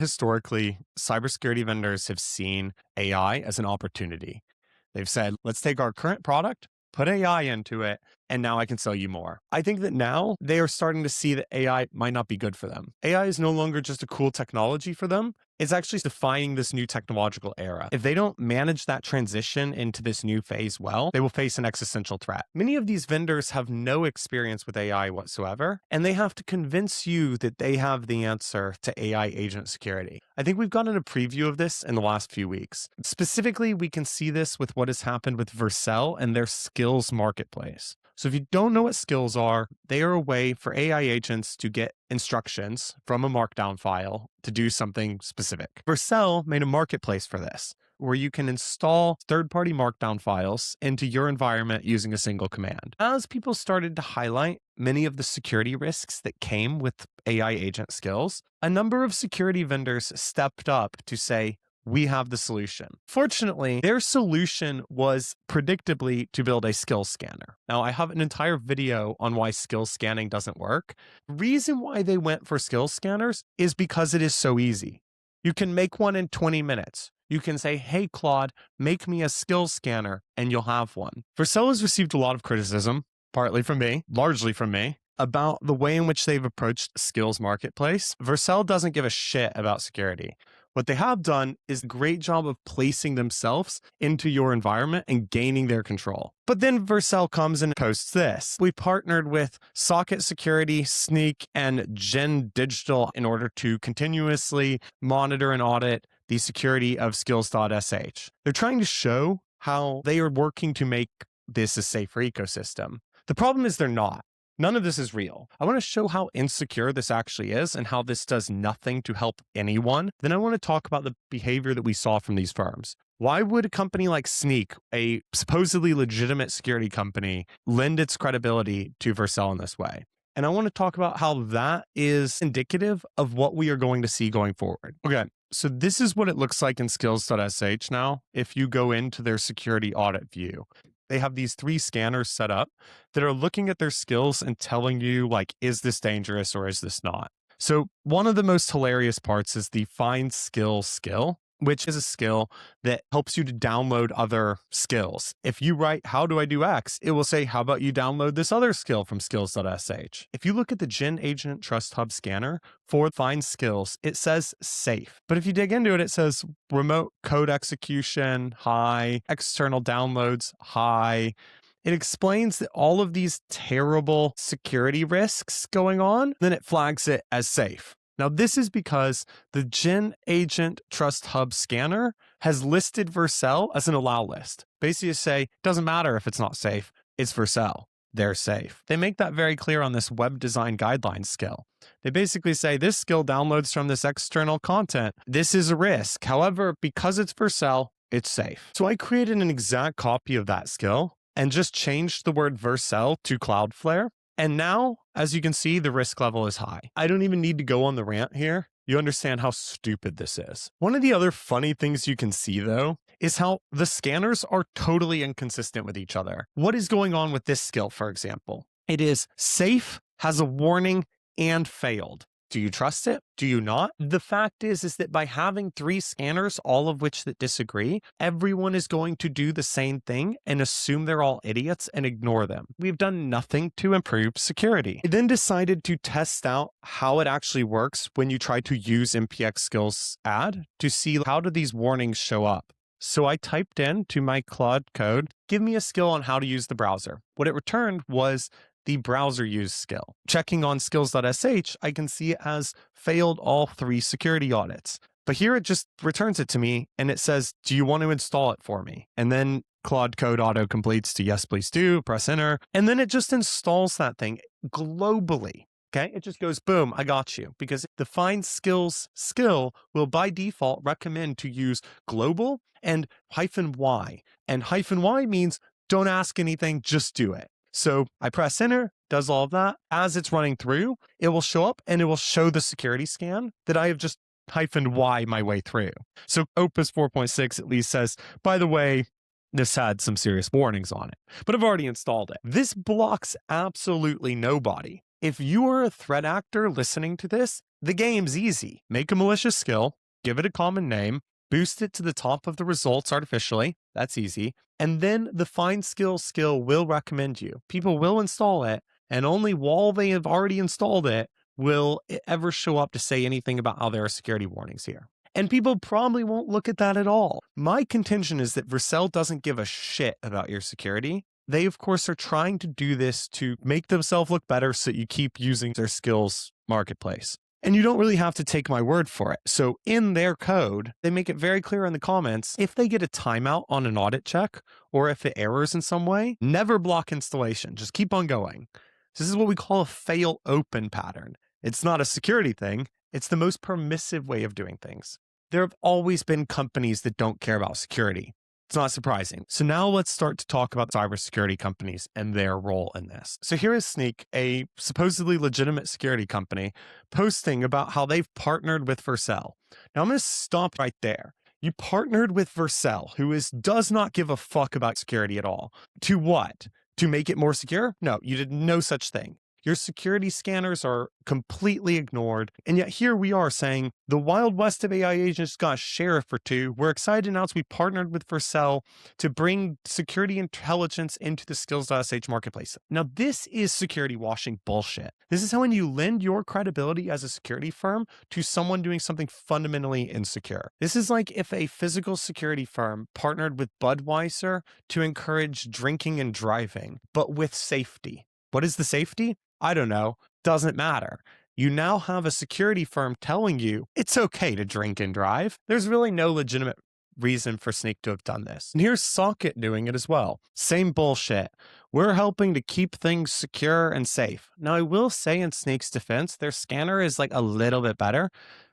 Historically, cybersecurity vendors have seen AI as an opportunity. They've said, let's take our current product, put AI into it, and now I can sell you more. I think that now they are starting to see that AI might not be good for them. AI is no longer just a cool technology for them. It's actually defining this new technological era. If they don't manage that transition into this new phase well, they will face an existential threat. Many of these vendors have no experience with AI whatsoever, and they have to convince you that they have the answer to AI agent security. I think we've gotten a preview of this in the last few weeks. Specifically, we can see this with what has happened with Vercel and their skills marketplace. So if you don't know what skills are, they are a way for AI agents to get instructions from a markdown file to do something specific. Vercel made a marketplace for this, where you can install third-party markdown files into your environment using a single command. As people started to highlight many of the security risks that came with AI agent skills, a number of security vendors stepped up to say, we have the solution. Fortunately, their solution was predictably to build a skill scanner. Now, I have an entire video on why skill scanning doesn't work. The reason why they went for skill scanners is because it is so easy. You can make one in 20 minutes. You can say, hey, Claude, make me a skill scanner, and you'll have one. Vercel has received a lot of criticism, partly from me, largely from me, about the way in which they've approached skills marketplace. Vercel doesn't give a shit about security. What they have done is a great job of placing themselves into your environment and gaining their control. But then Vercel comes and posts this. We partnered with Socket Security, Sneak, and Gen Digital in order to continuously monitor and audit the security of skills.sh. They're trying to show how they are working to make this a safer ecosystem. The problem is they're not. None of this is real. I want to show how insecure this actually is and how this does nothing to help anyone. Then I want to talk about the behavior that we saw from these firms. Why would a company like Sneak, a supposedly legitimate security company, lend its credibility to Vercel in this way? And I want to talk about how that is indicative of what we are going to see going forward. Okay, so this is what it looks like in skills.sh now if you go into their security audit view. They have these 3 scanners set up that are looking at their skills and telling you, like, is this dangerous or is this not? So one of the most hilarious parts is the find skill, which is a skill that helps you to download other skills. If you write, how do I do X? It will say, how about you download this other skill from skills.sh? If you look at the Gen Agent Trust Hub scanner for find skills, it says safe. But if you dig into it, it says remote code execution, high, external downloads, high. It explains that all of these terrible security risks going on, then it flags it as safe. Now, this is because the Gen Agent Trust Hub scanner has listed Vercel as an allow list. Basically, you say, doesn't matter if it's not safe, it's Vercel. They're safe. They make that very clear on this web design guidelines skill. They basically say this skill downloads from this external content. This is a risk. However, because it's Vercel, it's safe. So I created an exact copy of that skill and just changed the word Vercel to Cloudflare. And now, as you can see, the risk level is high. I don't even need to go on the rant here. You understand how stupid this is. One of the other funny things you can see, though, is how the scanners are totally inconsistent with each other. What is going on with this skill, for example? It is safe, has a warning, and failed. Do you trust it? Do you not? The fact is that by having 3 scanners, all of which that disagree, everyone is going to do the same thing and assume they're all idiots and ignore them. We've done nothing to improve security. I then decided to test out how it actually works when you try to use MPX skills ad to see how do these warnings show up. So I typed in to my Claude code, give me a skill on how to use the browser. What it returned was the browser use skill. Checking on skills.sh, I can see it has failed all 3 security audits. But here it just returns it to me and it says, do you want to install it for me? And then Claude code auto completes to yes, please do, press enter. And then it just installs that thing globally. Okay, it just goes, boom, I got you. Because the find skills skill will by default recommend to use global and -y. And -y means don't ask anything, just do it. So I press enter, does all of that. As it's running through, it will show up and it will show the security scan that I have just -y my way through. So Opus 4.6 at least says, by the way, this had some serious warnings on it, but I've already installed it. This blocks absolutely nobody. If you are a threat actor listening to this, The game's easy. Make a malicious skill, give it a common name, boost it to the top of the results artificially. That's easy. And then the find skill will recommend you. People will install it, and only while they have already installed it will it ever show up to say anything about how there are security warnings here. And people probably won't look at that at all. My contention is that Vercel doesn't give a shit about your security. They, of course, are trying to do this to make themselves look better so you keep using their skills marketplace. And you don't really have to take my word for it. So in their code, they make it very clear in the comments, if they get a timeout on an audit check, or if it errors in some way, never block installation. Just keep on going. This is what we call a fail open pattern. It's not a security thing. It's the most permissive way of doing things. There have always been companies that don't care about security. It's not surprising. So now let's start to talk about cybersecurity companies and their role in this. So here is Sneak, a supposedly legitimate security company, posting about how they've partnered with Vercel. Now I'm going to stop right there. You partnered with Vercel, who does not give a fuck about security at all. To what? To make it more secure? No, you did no such thing. Your security scanners are completely ignored. And yet here we are saying the Wild West of AI agents got a sheriff or two. We're excited to announce we partnered with Vercel to bring security intelligence into the skills.sh marketplace. Now, this is security washing bullshit. This is how when you lend your credibility as a security firm to someone doing something fundamentally insecure. This is like if a physical security firm partnered with Budweiser to encourage drinking and driving, but with safety. What is the safety? I don't know. Doesn't matter. You now have a security firm telling you it's okay to drink and drive. There's really no legitimate reason for Sneak to have done this. And here's Socket doing it as well. Same bullshit. We're helping to keep things secure and safe. Now, I will say in Sneak's defense, their scanner is like a little bit better.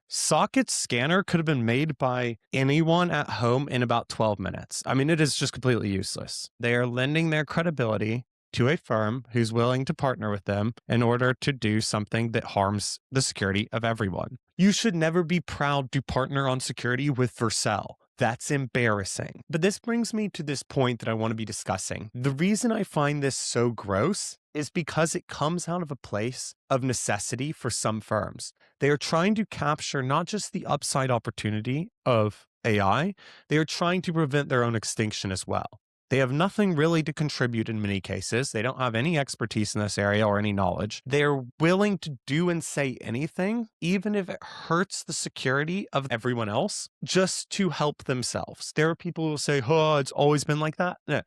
Socket's scanner could have been made by anyone at home in about 12 minutes. I mean, it is just completely useless. They are lending their credibility to a firm who's willing to partner with them in order to do something that harms the security of everyone. You should never be proud to partner on security with Vercel. That's embarrassing. But this brings me to this point that I want to be discussing. The reason I find this so gross is because it comes out of a place of necessity for some firms. They are trying to capture not just the upside opportunity of AI, they are trying to prevent their own extinction as well. They have nothing really to contribute in many cases. They don't have any expertise in this area or any knowledge. They're willing to do and say anything, even if it hurts the security of everyone else, just to help themselves. There are people who will say, oh, it's always been like that. No.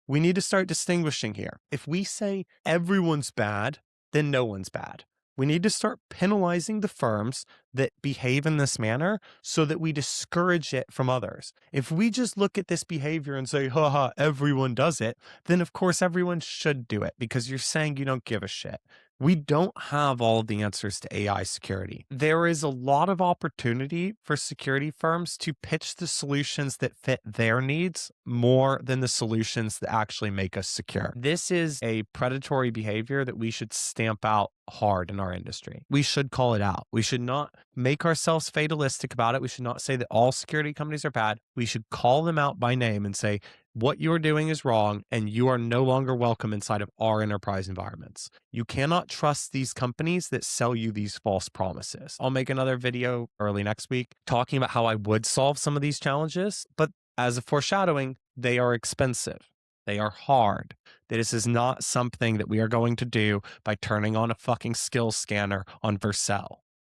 We need to start distinguishing here. If we say everyone's bad, then no one's bad. We need to start penalizing the firms that behave in this manner so that we discourage it from others. If we just look at this behavior and say, haha, everyone does it, then of course everyone should do it because you're saying you don't give a shit. We don't have all of the answers to AI security. There is a lot of opportunity for security firms to pitch the solutions that fit their needs more than the solutions that actually make us secure. This is a predatory behavior that we should stamp out hard in our industry. We should call it out. We should not make ourselves fatalistic about it. We should not say that all security companies are bad. We should call them out by name and say, what you're doing is wrong, and you are no longer welcome inside of our enterprise environments. You cannot trust these companies that sell you these false promises. I'll make another video early next week talking about how I would solve some of these challenges, but as a foreshadowing, they are expensive. They are hard. This is not something that we are going to do by turning on a fucking skills scanner on Vercel.